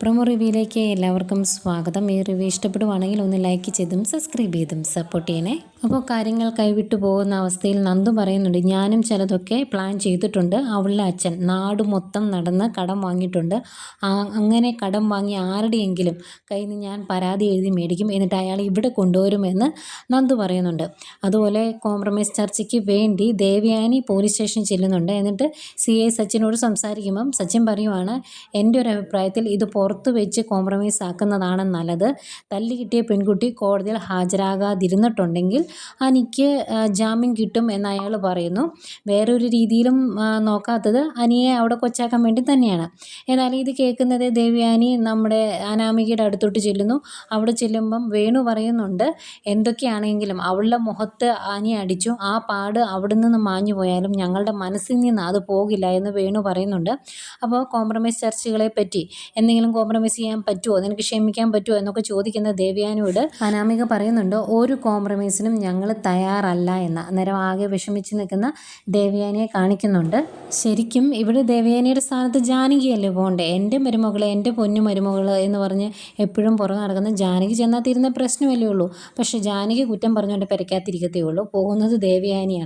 Promo റിവ്യൂയിലേക്ക് എല്ലാവർക്കും സ്വാഗതം. ഈ റിവ്യൂ ഇഷ്ടപ്പെടുവാണെങ്കിൽ ഒന്ന് ലൈക്ക് ചെയ്തും സബ്സ്ക്രൈബ് ചെയ്തും സപ്പോർട്ട് ചെയ്യണേ. അപ്പോൾ കാര്യങ്ങൾ കൈവിട്ടു പോകുന്ന അവസ്ഥയിൽ നന്ദു പറയുന്നുണ്ട്, ഞാനും ചിലതൊക്കെ പ്ലാൻ ചെയ്തിട്ടുണ്ട്. അവളുടെ അച്ഛൻ നാട് മൊത്തം നടന്ന് കടം വാങ്ങിയിട്ടുണ്ട്. അങ്ങനെ കടം വാങ്ങി ആരുടെയെങ്കിലും കയ്യിൽ നിന്ന് ഞാൻ പരാതി എഴുതി മേടിക്കും, എന്നിട്ട് അയാൾ ഇവിടെ കൊണ്ടുവരുമെന്ന് നന്ദു പറയുന്നുണ്ട്. അതുപോലെ കോംപ്രമൈസ് ചർച്ചയ്ക്ക് വേണ്ടി ദേവയാനി പോലീസ് സ്റ്റേഷനിൽ ചെല്ലുന്നുണ്ട്. എന്നിട്ട് CI സച്ചിനോട് സംസാരിക്കുമ്പം സച്ചിൻ പറയുവാണ്, എൻ്റെ ഒരു അഭിപ്രായത്തിൽ ഇത് പുറത്ത് വെച്ച് കോംപ്രമൈസ് ആക്കുന്നതാണ് നല്ലത്. തല്ല് കിട്ടിയ പെൺകുട്ടി കോടതിയിൽ ഹാജരാകാതിരുന്നിട്ടുണ്ടെങ്കിൽ അനിക്ക് ജാമ്യം കിട്ടും എന്ന് അയാൾ പറയുന്നു. വേറൊരു രീതിയിലും നോക്കാത്തത് അനിയെ അവിടെ കൊച്ചാക്കാൻ വേണ്ടി തന്നെയാണ്. എന്നാലും ഇത് കേൾക്കുന്നത് ദേവയാനി നമ്മുടെ അനാമികയുടെ അടുത്തോട്ട് ചെല്ലുന്നു. അവിടെ ചെല്ലുമ്പം വേണു പറയുന്നുണ്ട്, എന്തൊക്കെയാണെങ്കിലും അവളുടെ മുഖത്ത് അനി അടിച്ചു, ആ പാട് അവിടെ നിന്ന് മാഞ്ഞു പോയാലും ഞങ്ങളുടെ മനസ്സിൽ നിന്ന് അത് പോകില്ല എന്ന് വേണു പറയുന്നുണ്ട്. അപ്പോൾ കോംപ്രമൈസ് ചർച്ചകളെ പറ്റി എന്തെങ്കിലും കോംപ്രമൈസ് ചെയ്യാൻ പറ്റുമോ, നിനക്ക് ക്ഷമിക്കാൻ പറ്റുമോ എന്നൊക്കെ ചോദിക്കുന്ന ദേവയാനിയോട് അനാമിക പറയുന്നുണ്ട്, ഒരു കോംപ്രമൈസിനും ഞങ്ങൾ തയ്യാറല്ല എന്ന്. അന്നേരം ആകെ വിഷമിച്ച് നിൽക്കുന്ന ദേവയാനിയെ കാണിക്കുന്നുണ്ട്. ശരിക്കും ഇവിടെ ദേവയാനിയുടെ സ്ഥാനത്ത് ജാനകിയല്ലേ പോകണ്ടേ? എൻ്റെ മരുമകളെ, എൻ്റെ പൊന്നു മരുമകൾ എന്ന് പറഞ്ഞ് എപ്പോഴും പുറകെ നടക്കുന്ന ജാനകി ചെന്നാൽ തീരുന്ന പ്രശ്നമല്ലേ ഉള്ളൂ. പക്ഷേ ജാനകി കുറ്റം പറഞ്ഞുകൊണ്ട് പെരയ്ക്കാതിരിക്കത്തേ ഉള്ളൂ. പോകുന്നത് ദേവയാനിയാണ്.